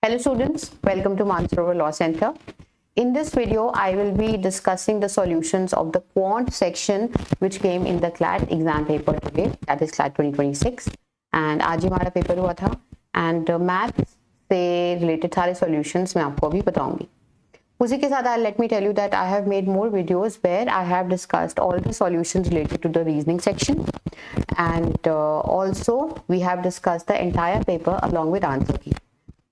Hello students, welcome to Mansarovar Law Center. In this video, I will be discussing the solutions of the quant section which came in the CLAT exam paper today, that is CLAT 2026. And आज ही हमारा paper हुआ था and math से related सारे solutions मैं आपको अभी बताऊंगी. उसी के साथ let me tell you that I have made more videos where I have discussed all the solutions related to the reasoning section, and also we have discussed the entire paper along with answer key.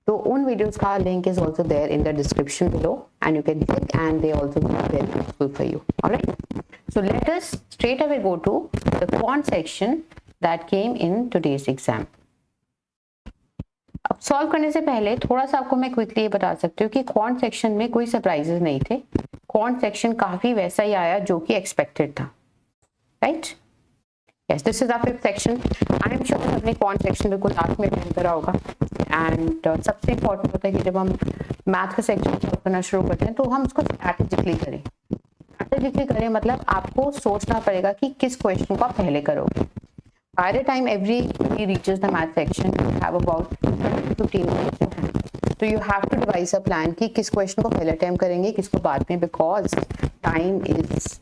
So उन videos का link is also there in the description below and you can click and they also will be very useful for you. Alright. So let us straight away go to the quant section that came in today's exam. अब solve करने से पहले थोड़ा सा आपको मैं quickly ये बता सकती हूँ कि क्वांट सेक्शन में कोई सरप्राइजेस नहीं थे. क्वांट सेक्शन काफी वैसा ही आया जो कि एक्सपेक्टेड था. Right? Yes, this is our fifth section. I am sure आपने क्वांट सेक्शन बिल्कुल लास्ट में अटेंड करा होगा. एंड सबसे इंपॉर्टेंट होता है कि जब हम मैथ का सेक्शन सॉल्व करना शुरू करते हैं तो हम उसको स्ट्रैटेजिकली करें. स्ट्रैटेजिकली करें मतलब आपको सोचना पड़ेगा कि किस क्वेश्चन को आप पहले करोगे. By the time everybody reaches the math section, you have about 15 minutes. So you have to devise a plan कि किस क्वेश्चन को पहले अटेम्प्ट करेंगे, किसको बाद में, because time is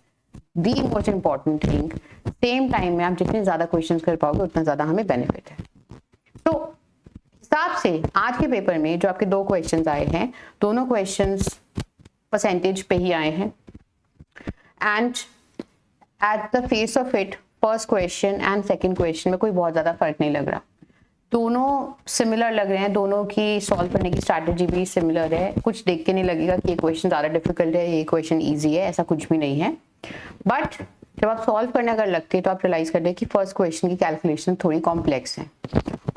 the most important thing. Same time में आप जितने ज़्यादा क्वेश्चंस कर पाओगे उतना ज़्यादा हमें बेनिफिट है. तो हिसाब से आज के पेपर में जो आपके दो क्वेश्चंस आए हैं, दोनों क्वेश्चंस परसेंटेज पे ही आए हैं. And at the face of it first question and second question में कोई बहुत ज़्यादा फर्क नहीं लग रहा. दोनों सिमिलर लग रहे हैं, दोनों की सॉल्व करने की स्ट्रैटेजी भी सिमिलर है. कुछ देख के नहीं लगेगा कि ये क्वेश्चन ज़्यादा डिफिकल्ट है, ये क्वेश्चन इजी है, ऐसा कुछ भी नहीं है. बट जब आप सॉल्व करने अगर लगते हैं तो आप रियलाइज करते हैं कि फर्स्ट क्वेश्चन की कैलकुलेशन थोड़ी कॉम्प्लेक्स है.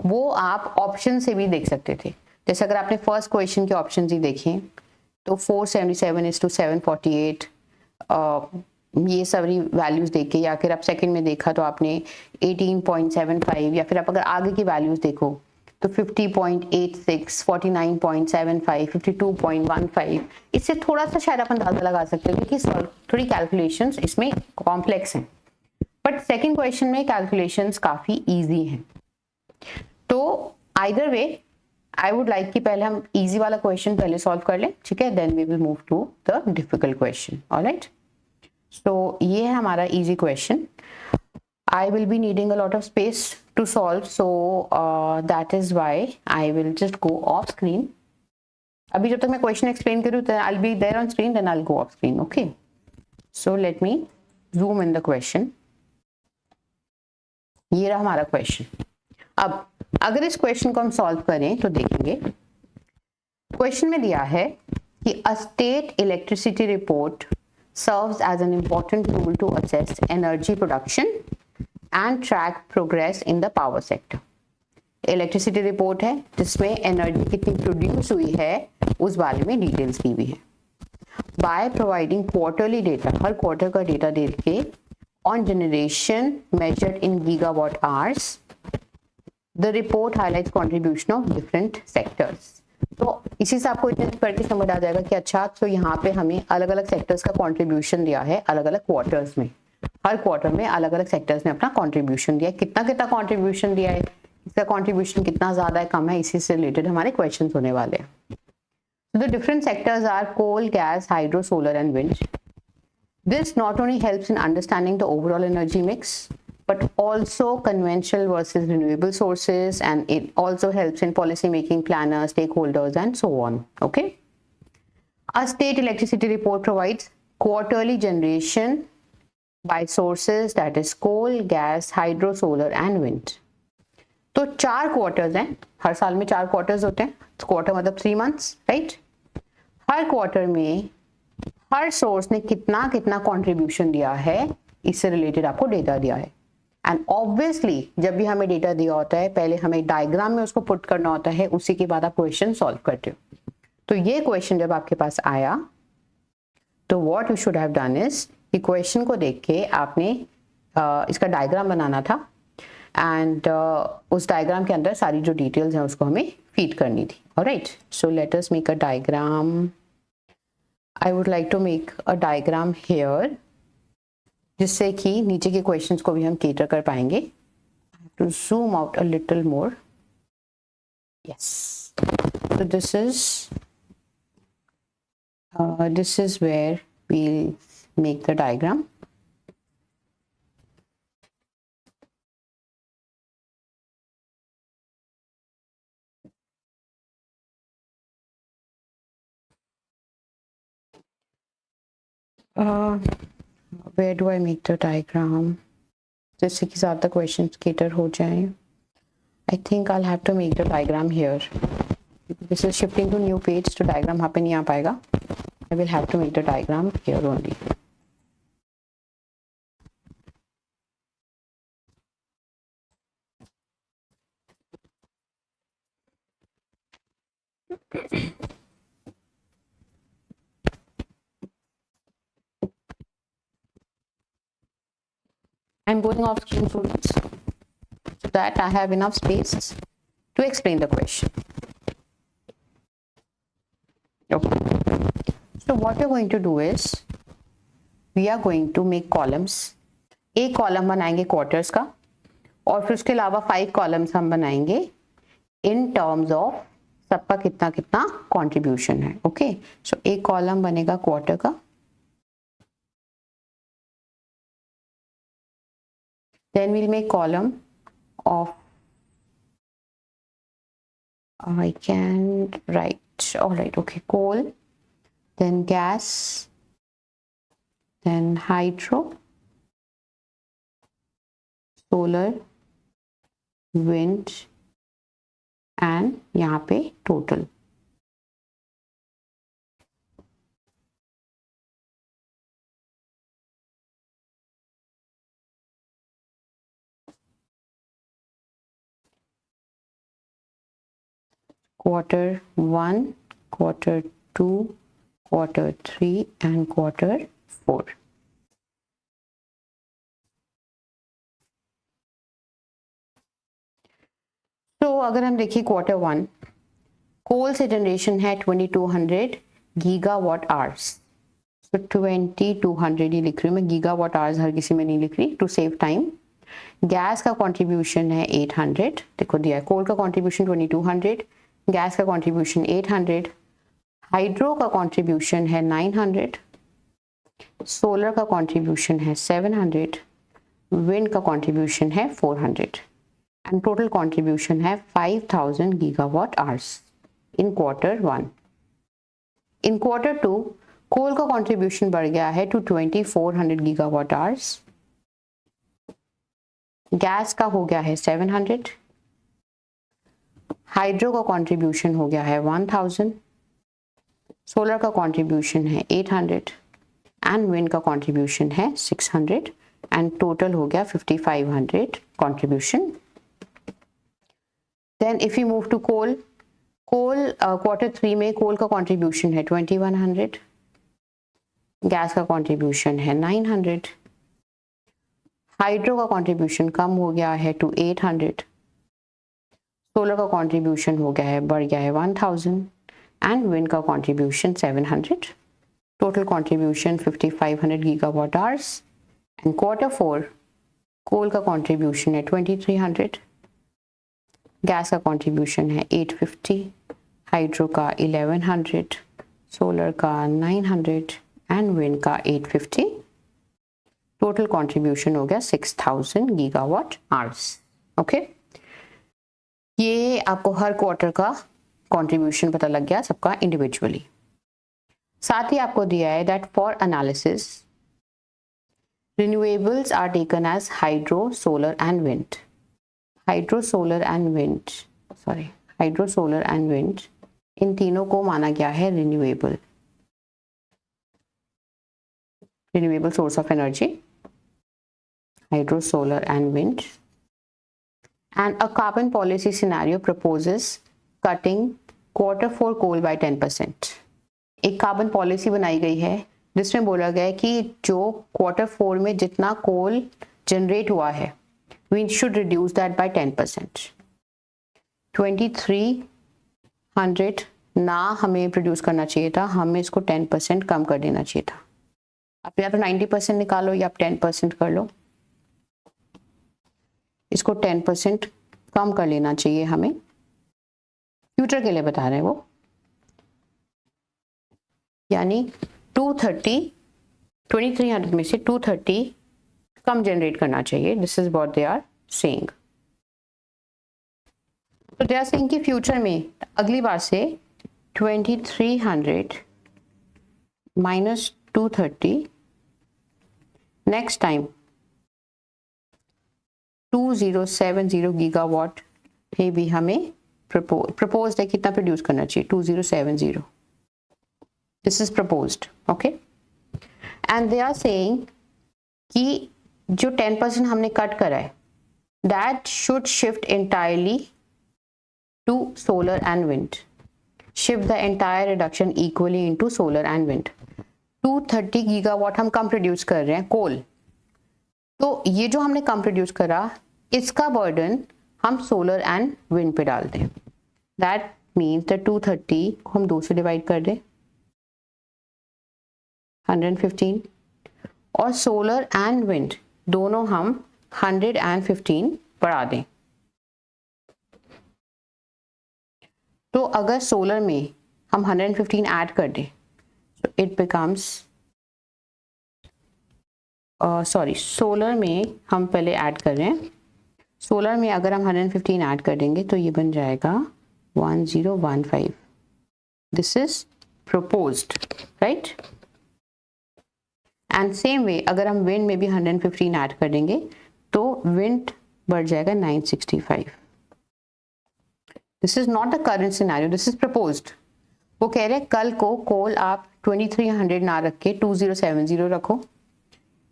वो आप ऑप्शन से भी देख सकते थे. जैसे अगर आपने फर्स्ट क्वेश्चन के ऑप्शन ही देखें तो 477:748 ये सारी वैल्यूज देख के, या फिर आप सेकंड में देखा तो आपने 18.75, या फिर आप अगर आगे की वैल्यूज देखो तो 50.86, 49.75, 52.15. इससे थोड़ा सा शायद आप अंदाजा लगा सकते हो कि थोड़ी कैलकुलेशंस इसमें कॉम्प्लेक्स हैं. बट सेकंड क्वेश्चन में कैलकुलेशंस काफी इजी हैं. तो either way I would like कि पहले हम इजी वाला क्वेश्चन पहले सॉल्व कर लें, ठीक है, then we will move to the difficult question. Alright. So ये है हमारा easy question. I will be needing a lot of space to solve, so that is why I will just go off screen. अभी जब तक मैं question explain करूँ तो I'll be there on screen, then I'll go off screen. Okay. So let me zoom in the question. ये रहा हमारा question. अब अगर इस question को हम solve करें तो देखेंगे question में दिया है कि a state electricity report serves as an important tool to assess energy production and track progress in the power sector. Electricity report है जिसमें एनर्जी कितनी प्रोड्यूस हुई है उस बारे में डिटेल्स दी हुई है. By providing quarterly data, her quarter का डेटा दे के, on generation measured in gigawatt hours, the report highlights contribution of different sectors. तो इसी से आपको इतना पढ़ के समझ आ जाएगा कि अच्छा, तो यहाँ पे हमें अलग अलग सेक्टर्स का कंट्रीब्यूशन दिया है अलग अलग क्वार्टर्स में. हर क्वार्टर में अलग अलग सेक्टर्स ने अपना कंट्रीब्यूशन दिया है. कितना कितना कंट्रीब्यूशन दिया है, इसका कंट्रीब्यूशन कितना ज्यादा है कम है, इसी से रिलेटेड हमारे क्वेश्चंस होने वाले हैं. The different sectors are coal, gas, hydro, solar and wind. This not only helps in understanding the overall energy mix but also conventional versus renewable sources, and it also helps in policy making, planners, stakeholders and so on. Okay. A state electricity report provides quarterly generation by sources, that is coal, gas, hydro, solar and wind. तो 4 quarters हैं. हर साल में 4 quarters होते हैं. Quarter मतलब 3 months, right. हर quarter में हर source ने कितना कितना कंट्रीब्यूशन दिया है, इससे रिलेटेड आपको डेटा दिया है. एंड ऑब्वियसली जब भी हमें डेटा दिया होता है पहले हमें डायग्राम में उसको पुट करना होता है, उसी के बाद आप क्वेश्चन सॉल्व करते हो. तो ये क्वेश्चन जब आपके पास आया तो what you should have done is कि क्वेश्चन को देख के आपने इसका डायग्राम बनाना था, एंड उस डायग्राम के अंदर सारी जो डिटेल्स हैं उसको हमें फीड करनी थी. Alright. So let us make a diagram. I would like to make a diagram here जिससे कि नीचे के क्वेश्चंस को भी हम केटर कर पाएंगे. To zoom out a little more. Yes. So this is where we'll make the diagram. Where do I make the diagram? जिससे कि ज़्यादा questions cater हो जाए. I think I'll have to make the diagram here. This is shifting to new page, तो diagram यहाँ पे नहीं आ पाएगा. I will have to make the diagram here only. I'm going off screen, students, so that I have enough space to explain the question. Okay. So what we're going to do is we are going to make columns. एक column बनाएंगे quarters का और फिर उसके अलावा 5 columns हम बनाएंगे in terms of सबका कितना कितना कंट्रीब्यूशन है. ओके, सो एक कॉलम बनेगा क्वार्टर का, then we'll make column of I can write, all right, okay, coal, then gas, then hydro, solar, wind, and यहाँ पे total. Quarter 1, quarter 2, quarter 3 and quarter 4. तो अगर हम देखिए क्वार्टर 1, कोल से जनरेशन है 2200 गीगावाट आवर्स. तो 2200 ही लिख रही हूँ मैं, गीगावाट आवर्स हर किसी में नहीं लिख रही टू सेव टाइम. गैस का कंट्रीब्यूशन है 800, देखो दिया है. कोल का कंट्रीब्यूशन 2200, गैस का कंट्रीब्यूशन 800, हाइड्रो का कंट्रीब्यूशन है 900, सोलर का कंट्रीब्यूशन है 700, विंड का कंट्रीब्यूशन है 400 एंड टोटल कंट्रीब्यूशन है 5000 gigawatt hours in quarter 1. In quarter 2 कोल का कंट्रीब्यूशन बढ़ गया है टू 2400 गीगावाट आवर्स, गैस का हो गया है 700, हाइड्रो का कंट्रीब्यूशन हो गया है 1000, सोलर का कंट्रीब्यूशन है 800 एंड विंड का कंट्रीब्यूशन है 600 एंड टोटल हो गया 5500 contribution. Then if you move to coal, quarter 3 में कोल का कंट्रीब्यूशन है 2100, गैस का कंट्रीब्यूशन है 900, हाइड्रो का कंट्रीब्यूशन कम हो गया है टू 800, सोलर का कंट्रीब्यूशन हो गया है बढ़ गया है 1000 एंड विंड का contribution 700. Total contribution 5500 gigawatt hours. And quarter 4 कोल का कंट्रीब्यूशन है 2300, गैस का कंट्रीब्यूशन है 850, हाइड्रो का 1100, सोलर का 900 एंड विंड का 850. टोटल कंट्रीब्यूशन हो गया 6000 गीगावाट आवर्स. ओके, ये आपको हर क्वार्टर का कंट्रीब्यूशन पता लग गया सबका इंडिविजुअली. साथ ही आपको दिया है that for analysis renewables are taken as hydro, solar and wind. Hydro, solar and wind इन तीनों को माना गया है renewable source of energy. Hydro, solar and wind. And a carbon policy scenario proposes cutting quarter 4 coal by 10%. एक carbon policy बनाई गई है जिसमें बोला गया है कि जो क्वार्टर 4 में जितना कोल जनरेट हुआ है we should reduce that by 10%. 2300 ना हमें प्रोड्यूस करना चाहिए था, हमें इसको 10% कम कर देना चाहिए था. आप या तो 90% निकालो या आप 10% कर लो. इसको 10% कम कर लेना चाहिए हमें, फ्यूचर के लिए बता रहे हैं वो, यानी 2300 में से 230 कम जनरेट करना चाहिए. This is what they are saying. तो दे आर सेइंग कि फ्यूचर में अगली बार से 2300 माइनस 230, नेक्स्ट टाइम 2070 गीगावाट पे भी हमें प्रपोज है कितना प्रोड्यूस करना चाहिए, 2070. This is proposed. Okay, and they are saying कि जो 10% हमने कट करा है that should shift entirely to solar and wind. Shift the entire reduction equally into solar and wind. 230 gigawatt हम कम प्रोड्यूस कर रहे हैं कोल, तो ये जो हमने कम प्रोड्यूस करा इसका बर्डन हम सोलर एंड विंड पे डाल दें. दैट मीन्स द 230 को हम 2 से डिवाइड कर दें, 115, और सोलर एंड विंड दोनों हम 115 बढ़ा दें. तो अगर सोलर में हम 115 ऐड कर दें तो इट बिकम्स सोलर में हम पहले ऐड कर रहे हैं. सोलर में अगर हम 115 ऐड कर देंगे तो ये बन जाएगा 1015. This is proposed, right? And same way अगर हम विंड में भी 115 ऐड कर देंगे तो विंड बढ़ जाएगा 965. This is not the current scenario, this is proposed. वो कह रहे हैं कल को कोल आप 2300 ना रख के 2070 रखो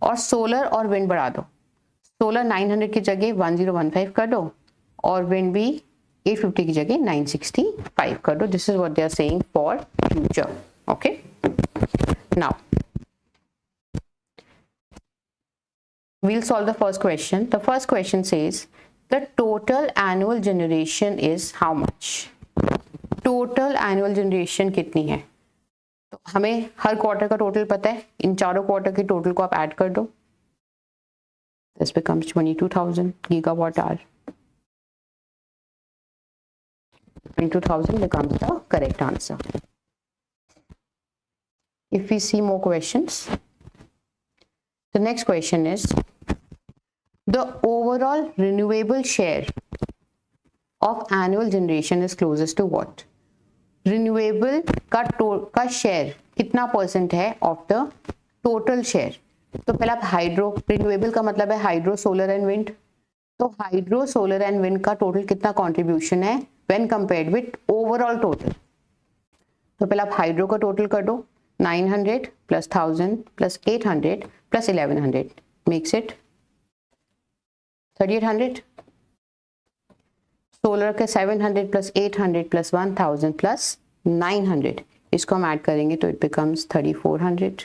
और सोलर और विंड बढ़ा दो. सोलर 900 की जगह 1015 कर दो और विंड भी 850 की जगह 965 कर दो. This is what they are saying for future. Okay, now we'll solve the first question. The first question says the total annual generation is how much? Total annual generation कितनी है? तो हमें हर क्वार्टर का टोटल पता है, इन चारों quarter के total को आप ऐड कर दो. This becomes 22,000 gigawatt hour. 22,000 becomes the correct answer. If we see more questions, the next question is the overall renewable share of annual generation is closest to what? Renewable का share कितना percent है of the total share? तो पहले आप hydro, renewable का मतलब है hydro, solar and wind. तो हाइड्रो, सोलर एंड विंड का टोटल कितना कंट्रीब्यूशन है when compared with overall total? तो पहले आप हाइड्रो का टोटल कर दो, 900 plus 1000 plus 800 plus 1100 makes it 3800. Solar के 700 प्लस 800 प्लस 1000 प्लस 900, इसको हम ऐड करेंगे तो इट बिकम्स 3400.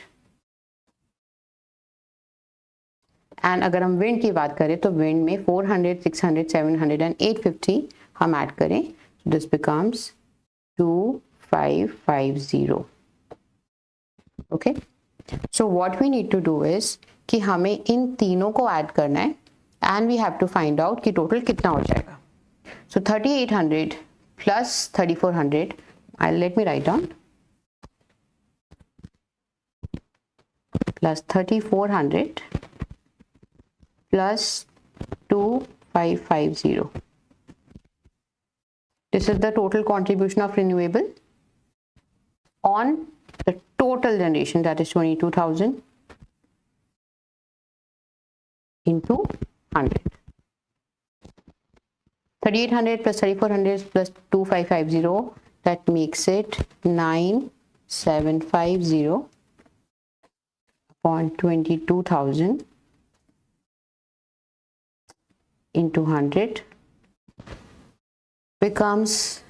एंड अगर हम विंड की बात करें तो विंड में 400, 600, 700 एंड 850 हम ऐड करें, this becomes 2550. Okay, so what we need to do is कि हमें इन तीनों को ऐड करना है and we have to find out कि टोटल कितना हो जाएगा. So 3800 plus 3400, I'll let me write down, plus 3400 plus 2550. This is the total contribution of renewable on the total generation, that is 22,000 into 100. 3800 plus 3400 plus 2550, that makes it 9750 upon 22,000 into 100 becomes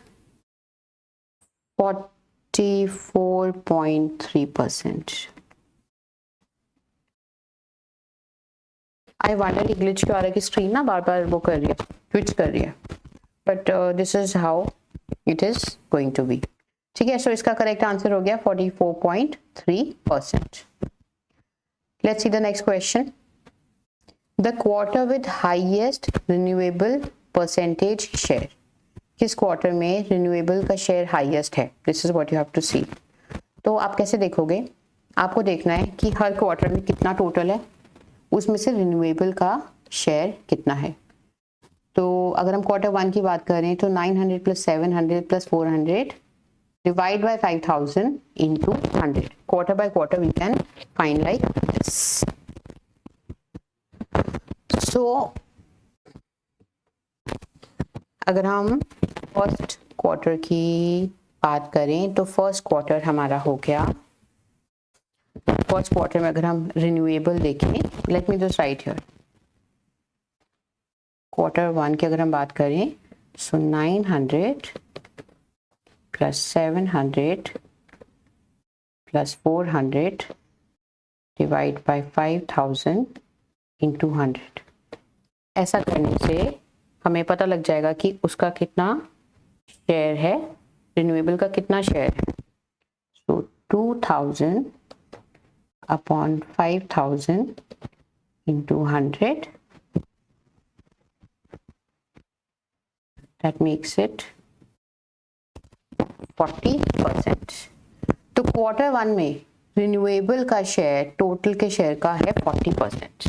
44.3%. I wonder कि glitch क्यों आ रहा है कि screen ना बार बार वो कर रही है, स्विच कर रही है, but this is how it is going to be. ठीक है, सो इसका करेक्ट आंसर हो गया 44.3%. Let's see the next question. The quarter with highest renewable percentage share. किस क्वार्टर में रिन्यूएबल का शेयर हाईएस्ट है, this is what you have to see. तो आप कैसे देखोगे, आपको देखना है कि हर क्वार्टर में कितना टोटल है, उसमें से रिन्यूएबल का शेयर कितना है। तो अगर हम क्वार्टर 1 की बात करें तो 900 plus 700 plus 400 divide by 5000 into 100. Quarter by quarter we can find like this. So अगर हम फर्स्ट क्वार्टर की बात करें तो फर्स्ट क्वार्टर हमारा हो गया, फर्स्ट क्वार्टर में अगर हम रिन्यूएबल देखें, let me just right here, quarter 1 की अगर हम बात करें सो 900 plus 700 plus 400 divide by 5000 into 100। ऐसा करने से हमें पता लग जाएगा कि उसका कितना शेयर है, रिन्यूएबल का कितना शेयर है। सो 2000 upon 5000 into 100, that makes it 40%। तो क्वार्टर 1 में रिन्यूएबल का शेयर टोटल के शेयर का है 40%।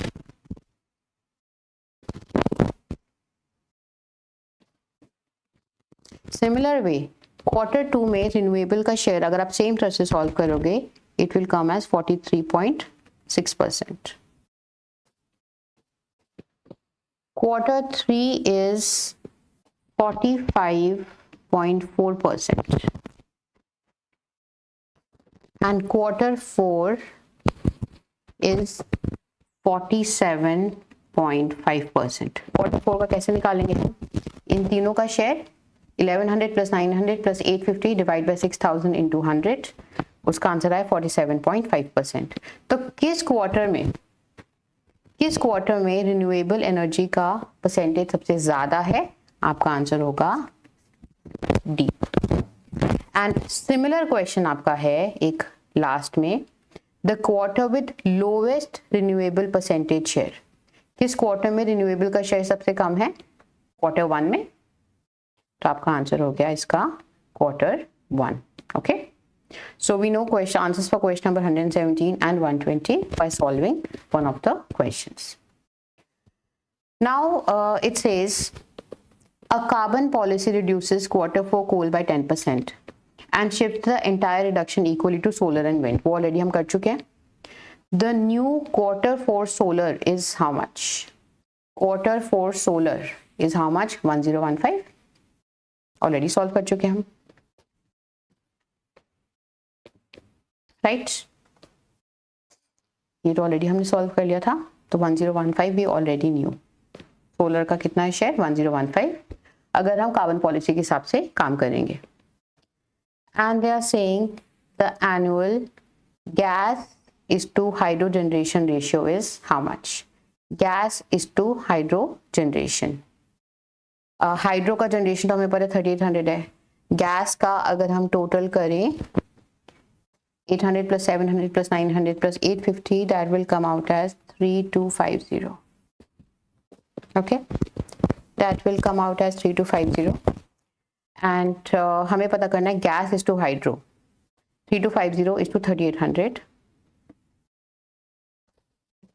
सिमिलर वे क्वार्टर 2 में रिन्यूएबल का शेयर अगर आप सेम तरह से सॉल्व करोगे, it will come as 43.6%। Quarter 3 is 45.4% and quarter 4 is 47.5%। Quarter 4 का कैसे निकालेंगे हम, इन तीनों का share 1100 plus 900 plus 850 divide by 6000 into 100, उसका आंसर आया 47.5%। तो किस क्वार्टर में रिन्यूएबल एनर्जी का परसेंटेज सबसे ज्यादा है, आपका आंसर होगा डी। एंड सिमिलर क्वेश्चन आपका है एक लास्ट में, the quarter with lowest renewable percentage share, किस क्वार्टर में रिन्यूएबल का शेयर सबसे कम है, क्वार्टर 1 में, तो आपका आंसर हो गया इसका quarter 1। Okay, so we know question answers for question number 117 and 120 by solving one of the questions. Now it says a carbon policy reduces quarter 4 coal by 10% and shifts the entire reduction equally to solar and wind। वो already हम कर चुके हैं। The new quarter 4 solar is how much? Quarter 4 solar is how much? 1015। Already solve कर चुके हैं हम, right? ये तो ऑलरेडी हमने सॉल्व कर लिया था, तो 1015 भी ऑलरेडी न्यू। सोलर का कितना है शेयर, 1015, अगर हम कार्बन पॉलिसी के हिसाब से काम करेंगे। And they are saying the annual gas is to hydro generation ratio is how much? Gas is to hydro generation, hydro का जनरेशन तो हमें पता 3800 है, गैस का अगर हम टोटल करें 800 plus 700 plus 900 plus 850, that will come out as 3250। okay, that will come out as 3250 and हमें पता करना है gas is to hydro, 3250 is to 3800,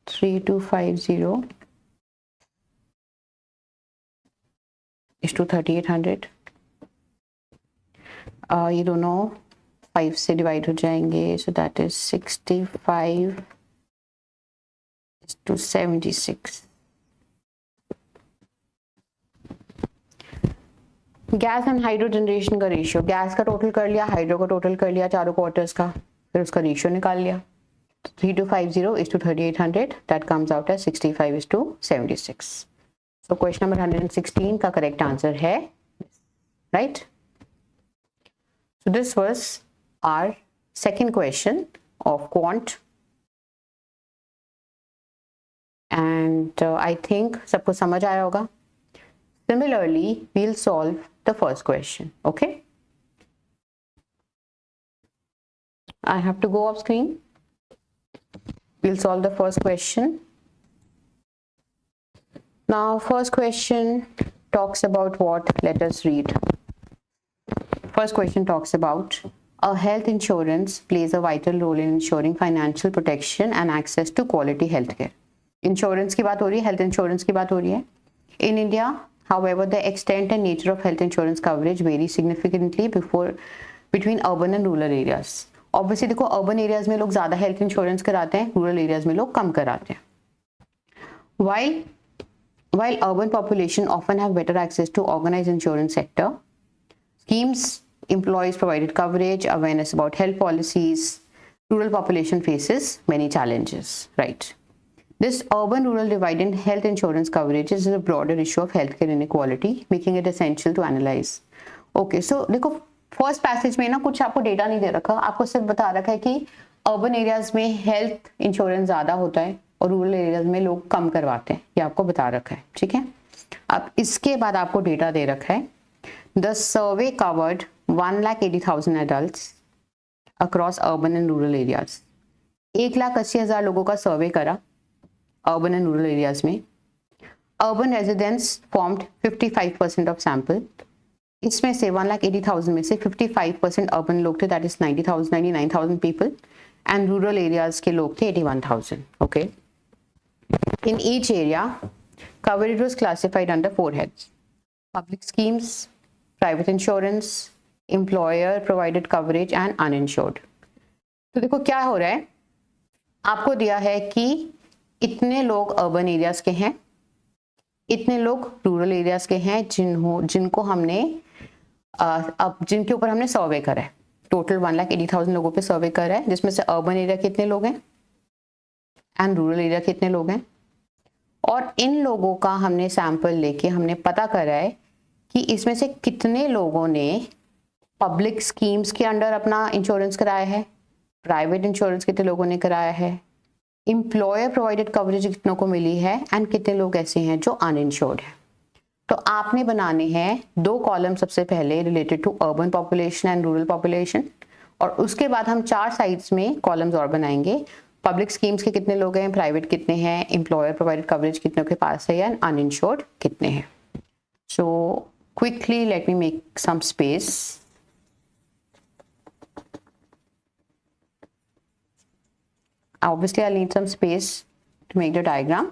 3250 is to 3800, ये दोनों 5 से डिवाइड हो जाएंगे, so that is 65 to 76। Gas and hydro generation का रेशियो, गैस का टोटल कर लिया, हाइड्रो का टोटल कर लिया चारों क्वार्टर्स का, फिर उसका रेशियो निकाल लिया। 3250 is to 3800, that comes out as 65 is to 76। so question number 116 का करेक्ट आंसर है, right? so this was our second question of quant and I think सबको समझ आया होगा। Similarly, we'll solve the first question. Okay, I have to go off screen. We'll solve the first question. Now first question talks about what? Let us read First question talks about a health insurance plays a vital role in ensuring financial protection and access to quality healthcare. Insurance की बात हो रही है, health insurance की बात हो रही है. In India, however, the extent and nature of health insurance coverage varies significantly between urban and rural areas. Obviously देखो urban areas में लोग ज़्यादा health insurance कराते हैं, rural areas में लोग कम कराते हैं. While urban population often have better access to organized insurance sector, schemes employees provided coverage, awareness about health policies, rural population faces many challenges, right? This urban-rural divide in health insurance coverage is a broader issue of healthcare inequality, making it essential to analyze. Okay, so देखो first passage में ना कुछ आपको data नहीं दे रखा, आपको सिर्फ बता रखा है कि अर्बन एरियाज में हेल्थ इंश्योरेंस ज़्यादा होता है और रूरल एरियाज में लोग कम करवाते हैं, ये आपको बता रखा है, ठीक है. अब इसके बाद आपको डेटा दे रखा है. The survey covered 1,80,000 adults across urban and rural areas. 1,80,000 लोगों का सर्वे करा अर्बन एंड रूरल एरियाज में. Urban residents formed 55% of sample. इसमें से 1,80,000 में से 55% अर्बन लोग थे, that is 99,000 people, and rural areas के लोग थे 81,000. Okay. In each area coverage was classified under 4 heads: public schemes, private insurance, employer provided coverage and uninsured. तो देखो क्या हो रहा है, आपको दिया है कि इतने लोग अर्बन एरियाज के हैं, इतने लोग रूरल एरियाज के हैं जिनको हमने अब जिनके ऊपर हमने सर्वे करा है. टोटल 1,80,000 लोगों पे सर्वे करा है, जिसमें से अर्बन एरिया कितने लोग हैं एंड रूरल एरिया कितने लोग हैं. और इन लोगों का हमने सैंपल लेके हमने पता करा है कि इसमें से कितने लोगों ने पब्लिक स्कीम्स के अंडर अपना इंश्योरेंस कराया है, प्राइवेट इंश्योरेंस कितने लोगों ने कराया है, एम्प्लॉयर प्रोवाइडेड कवरेज कितनों को मिली है, एंड कितने लोग ऐसे हैं जो अनइंश्योर्ड है. तो आपने बनाने हैं 2 कॉलम, सबसे पहले related to urban population and rural population, और उसके बाद हम 4 साइड्स में कॉलम्स और बनाएंगे. पब्लिक स्कीम्स के कितने लोग हैं, प्राइवेट कितने हैं, एम्प्लॉयर प्रोवाइडेड कवरेज कितनों के पास है, एंड अनइंश्योर्ड कितने हैं. So quickly let me make some space. Obviously I'll need some space to make the diagram.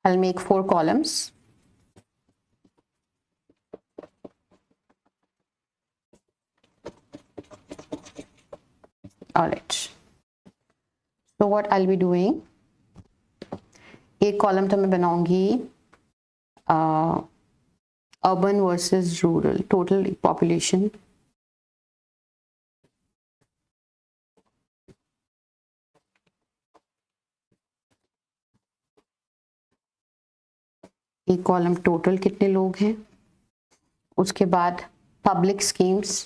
I'll make 4 columns. All right. So what I'll be doing, एक column तो मैं बनाऊंगी urban versus rural, total population. एक column total कितने लोग हैं, उसके बाद पब्लिक स्कीम्स,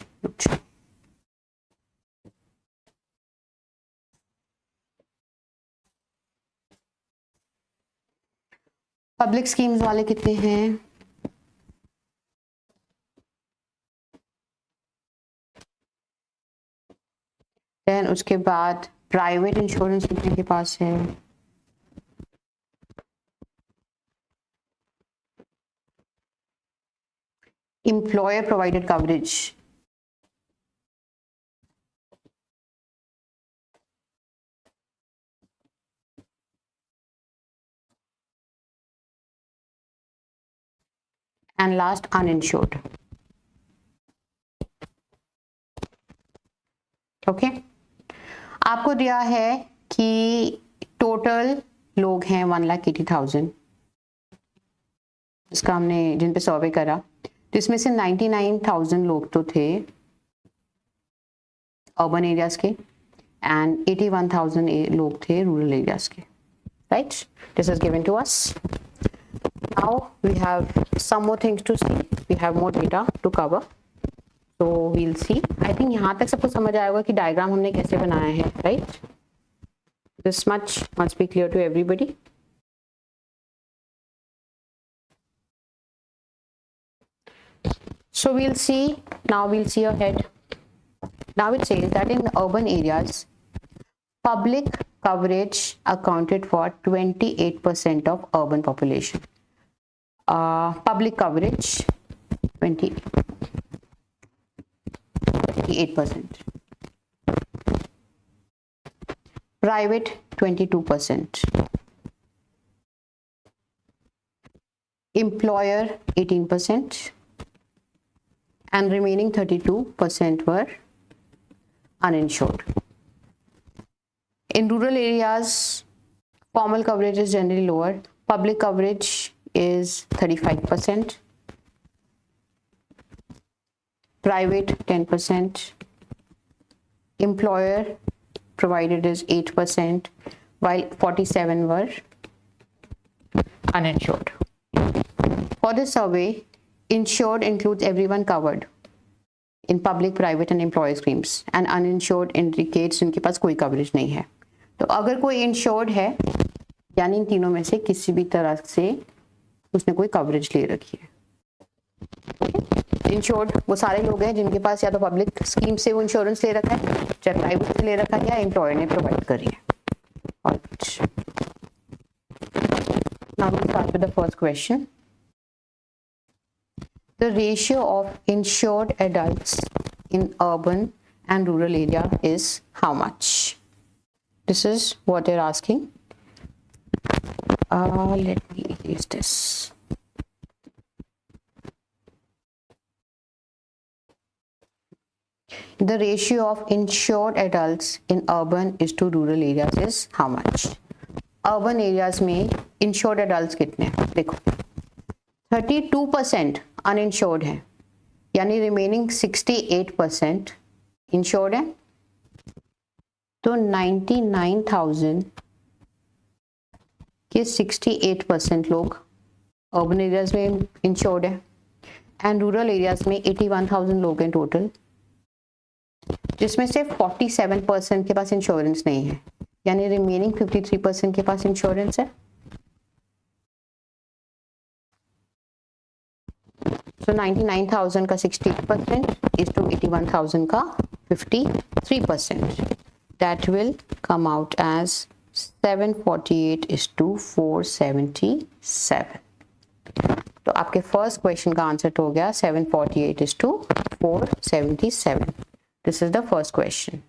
पब्लिक स्कीम्स वाले कितने हैं, देन उसके बाद प्राइवेट इंश्योरेंस कितने के पास है, employer provided coverage and last uninsured. Okay. आपको दिया है कि टोटल लोग हैं 1,80,000 जिसका हमने जिन पे सर्वे करा, जिसमें से 99,000 लोग तो थे अर्बन एरियाज के एंड 81,000 लोग थे रूरल एरियाज के, right. This is given to us. Now we have some more things to see. We have more data to cover. So we'll see. I think यहाँ तक सबको समझ आएगा कि डायग्राम हमने कैसे बनाया है, right? This much must be clear to everybody. So we'll see ahead. Now it says that in urban areas, public coverage accounted for 28% of urban population. Public coverage 28%. Private 22%. Employer 18%. And remaining 32% were uninsured. In rural areas, formal coverage is generally lower. Public coverage is 35%. Private 10%. Employer provided is 8%, while 47 were uninsured. For this survey, insured includes everyone covered in public, private and employer schemes, and uninsured indicates जिनके पास कोई coverage नहीं है. तो अगर कोई insured है यानी इन तीनों में से किसी भी तरह से उसने कोई कवरेज ले रखी है. इंश्योर्ड वो सारे लोग हैं जिनके पास या तो पब्लिक स्कीम से वो इंश्योरेंस ले रखा है, चाहे प्राइवेट से ले रखा है या एम्प्लॉयर ने प्रोवाइड करी है. और now we start with the first question. The ratio of insured adults in urban and rural area is how much? This is what they're asking. Let me erase this. The ratio of insured adults in urban is to rural areas is how much? Urban areas में insured adults कितने हैं? देखो 32% uninsured है, यानी remaining 68% insured है. तो 99,000 के 68% लोग अर्बन एरियाज में इंश्योर्ड है एंड रूरल एरियाज में 81,000 लोग हैं टोटल, जिसमें से 47% के पास इंश्योरेंस नहीं है, यानी रिमेनिंग 53% के पास इंश्योरेंस है. So 99,000 का 68% is to 81,000 का 53%. That will come out as 748 is to 477. तो आपके फर्स्ट क्वेश्चन का आंसर हो गया 748 is to 477. This is the first question.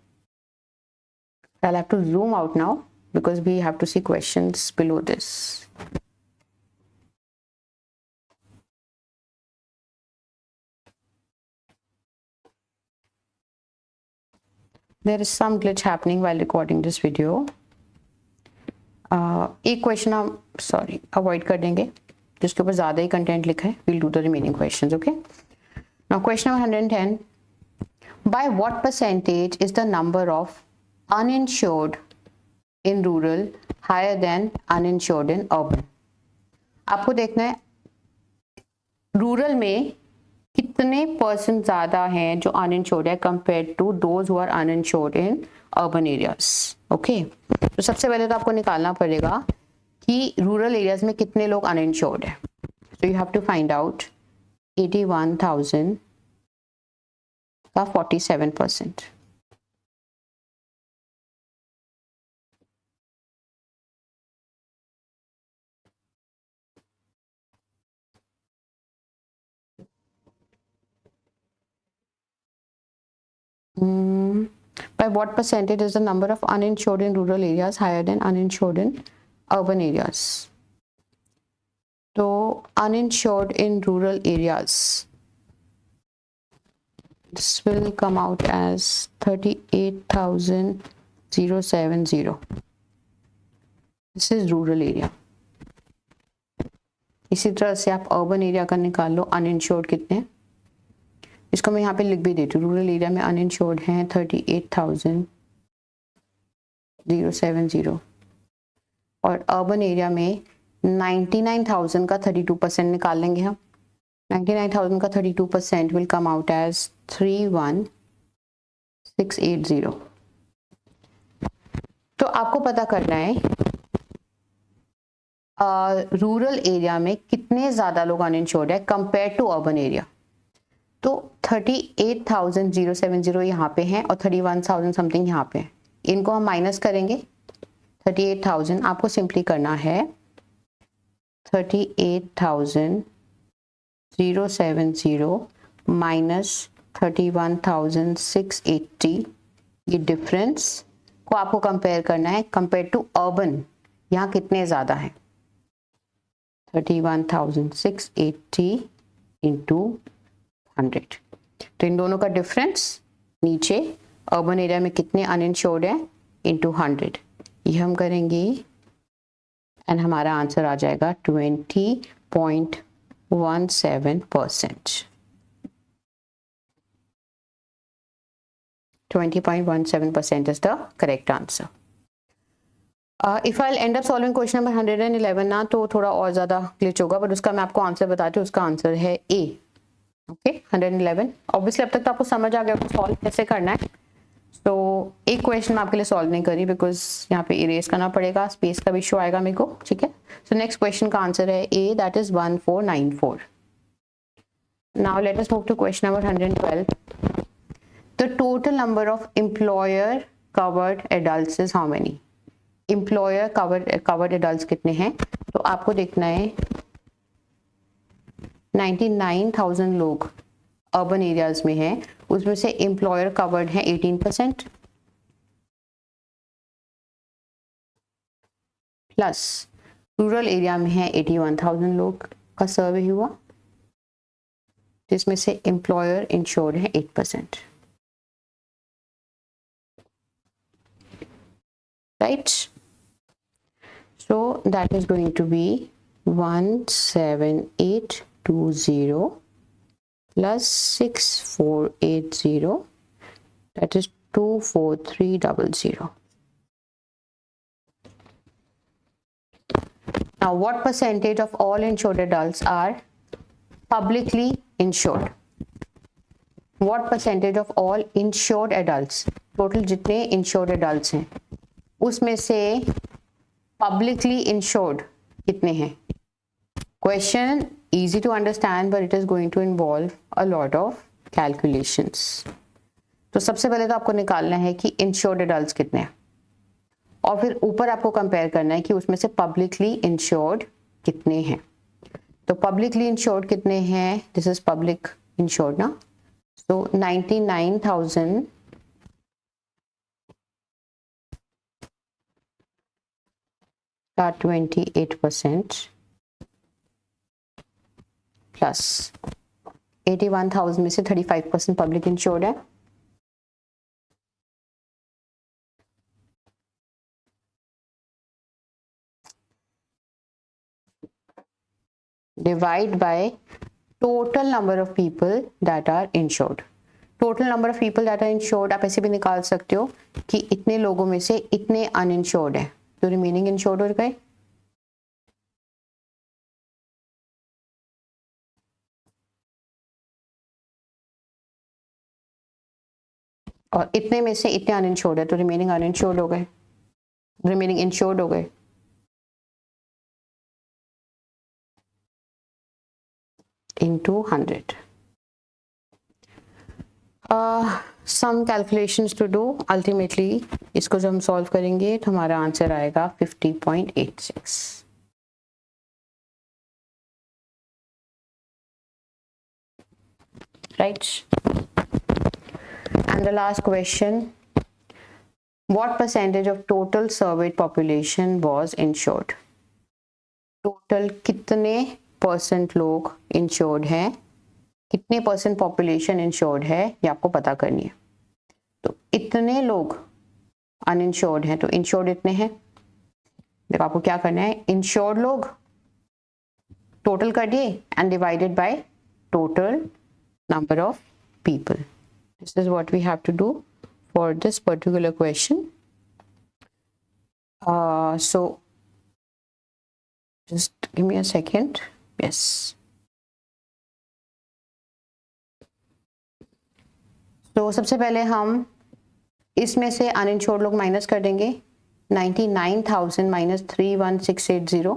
I'll have to zoom out now because we have to see questions below this. There is some glitch happening while recording this video. एक question हम avoid कर देंगे जिसके ऊपर ज़्यादा ही content लिखा है. We'll do the remaining questions, okay? Now question number 110. By what percentage is the number of uninsured in rural higher than uninsured in urban? आपको देखना है रूरल में कितने परसेंट ज़्यादा हैं जो अनइंश्योर्ड है compare to those who are uninsured in urban areas. Okay, तो सबसे पहले तो आपको निकालना पड़ेगा कि रूरल एरियाज में कितने लोग अनइंश्योर्ड है. So you have to find out 81,000 का 47%. By what percentage is the number of uninsured in rural areas higher than uninsured in urban areas? So uninsured in rural areas, this will come out as 38,070. This is rural area. इसी तरह से आप urban area का निकाल लो uninsured कितने हैं. इसको मैं यहाँ पे लिख भी देती हूँ. रूरल एरिया में अनइंश्योर्ड हैं 38,070 और अर्बन एरिया में 99,000 का 32% निकाल लेंगे हम. 99,000 का 32% विल कम आउट एज 31,680. तो आपको पता करना है रूरल एरिया में कितने ज़्यादा लोग अनइंश्योर्ड है कंपेयर टू अर्बन एरिया. तो 38,070 यहाँ पे हैं और 31,000 समथिंग यहाँ पे है। इनको हम माइनस करेंगे। 38,000 आपको सिंपली करना है 38,070 माइनस 31,680, ये डिफरेंस को आपको कंपेयर करना है कंपेयर टू अर्बन, यहाँ कितने ज़्यादा हैं। 31,680 इंटू 100, तो इन दोनों का डिफरेंस नीचे अर्बन एरिया में कितने अनइंश्योर्ड है इंटू 100, ये हम करेंगे एंड हमारा आंसर आ जाएगा 20.17%। 20.17% is the correct answer. If I'll end up solving question number 111 ना, तो थोड़ा और ज़्यादा ग्लिच होगा, बट उसका मैं आपको आंसर बताती हूँ। उसका आंसर है ए। ओके, 111। ऑब्वियसली अब तक तो आपको समझ आ गया सॉल्व कैसे करना है। तो एक क्वेश्चन मैं आपके लिए सॉल्व नहीं करी बिकॉज यहाँ पे इरेज करना पड़ेगा, स्पेस का भी इशू आएगा मेरे को, ठीक है। सो नेक्स्ट क्वेश्चन का आंसर है A, that is 1494। Now let us move to question number 112। The total number of employer covered adults is how many? Employer covered adults कितने हैं? तो आपको देखना है 99,000 लोग अर्बन एरियाज में हैं, उसमें से एम्प्लॉयर कवर्ड है 18% प्लस रूरल एरिया में है 81,000 लोग का सर्वे हुआ, जिसमें से एम्प्लॉयर इंश्योर्ड है 8%। Right, so that is going to be 17820 plus 6480, that is 24300. Now what percentage of all insured adults are publicly insured? What percentage of all insured adults, total जितने insured adults हैं उसमें से publicly insured कितने हैं? Question easy to understand but it is going to involve a lot of calculations. तो सबसे पहले तो आपको निकालना है कि इंश्योर्ड एडल्ट्स कितने हैं, और फिर ऊपर आपको कंपेयर करना है कि उसमें से पब्लिकली इंश्योर्ड कितने हैं। तो पब्लिकली इंश्योर्ड कितने हैं? दिस इज पब्लिक इंश्योर्ड ना, सो 99,000 का 28% प्लस 81,000 में से 35% पब्लिक इंश्योर्ड है, divide by total number of people that are insured. Total number of people that are insured आप ऐसे भी निकाल सकते हो कि इतने लोगों में से इतने अनइंश्योर्ड है, तो रिमेनिंग इंश्योर्ड हो गए। और इतने में से इतने अनइंश्योर्ड है, तो रिमेनिंग अनइंश्योर्ड हो गए, रिमेनिंग इंश्योर्ड हो गए। into 100. Some calculations to do. Ultimately इसको जब हम सॉल्व करेंगे तो हमारा आंसर आएगा 50.86. Right? And the last question, what percentage of total surveyed population was insured? Total कितने परसेंट लोग इंश्योर्ड हैं, कितने परसेंट पॉपुलेशन इंश्योर्ड है, ये आपको पता करनी है। तो इतने लोग अनइंश्योर्ड हैं, तो इंश्योर्ड इतने हैं। देखो आपको क्या करना है, इंश्योर्ड लोग टोटल कर दिए and divided by total number of people. This is what we have to do for this particular question. So just give me a second. Yes. तो सबसे पहले हम इसमें से अनइंश्योर्ड लोग माइनस कर देंगे। 99,000 minus 31680,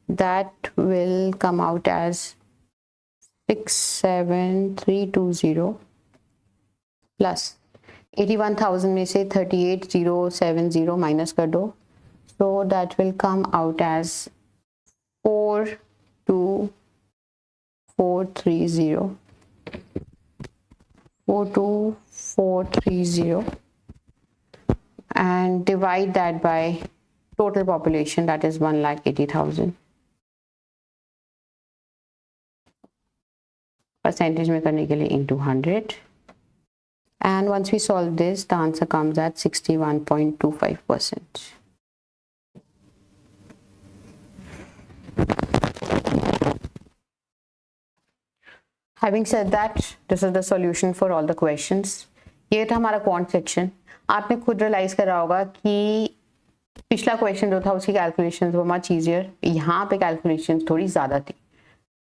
that will come out as 67320 plus 81,000 में से 38,070 माइनस कर दो, so that will come out as 42430 and divide that by total population, that is 1,80,000. Percentage में करने के लिए into 100, and once we solve this, the answer comes at 61.25%. Having said that, this is the solution for all the questions. ये था हमारा quant section. आपने खुद realise करा होगा कि पिछला क्वेश्चन जो था उसकी कैलकुलेशंस वो मच ईजियर, यहाँ पे कैलकुलेशंस थोड़ी ज़्यादा थी.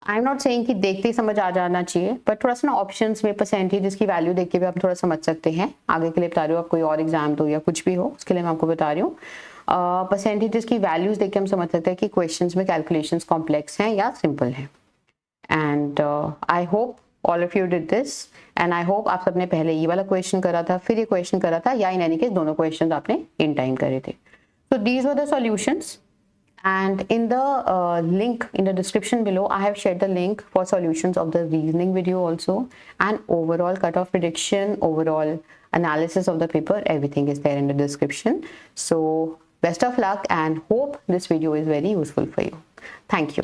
आई एम नॉट सेइंग कि देखते ही समझ आ जाना चाहिए, बट थोड़ा सा ना ऑप्शंस में परसेंटेजेस की वैल्यू देख के भी आप थोड़ा समझ सकते हैं. आगे के लिए बता रही हूँ, आप कोई और एग्जाम दो या कुछ भी हो, उसके लिए मैं आपको बता रही हूँ. परसेंटेजेस की वैल्यूज देख के हम समझ सकते हैं कि क्वेश्चंस में कैलकुलेशंस कॉम्प्लेक्स हैं या सिंपल हैं. And I hope all of you did this, and I hope आप सबने पहले ये वाला क्वेश्चन करा था, फिर ये क्वेश्चन करा था, या इन एनी केस दोनों क्वेश्चन आपने इन टाइम करे थे. So these were the solutions, and in the link in the description below I have shared the link for solutions of the reasoning video also, and overall cutoff prediction, overall analysis of the paper, everything is there in the description. So best of luck and hope this video is very useful for you. Thank you.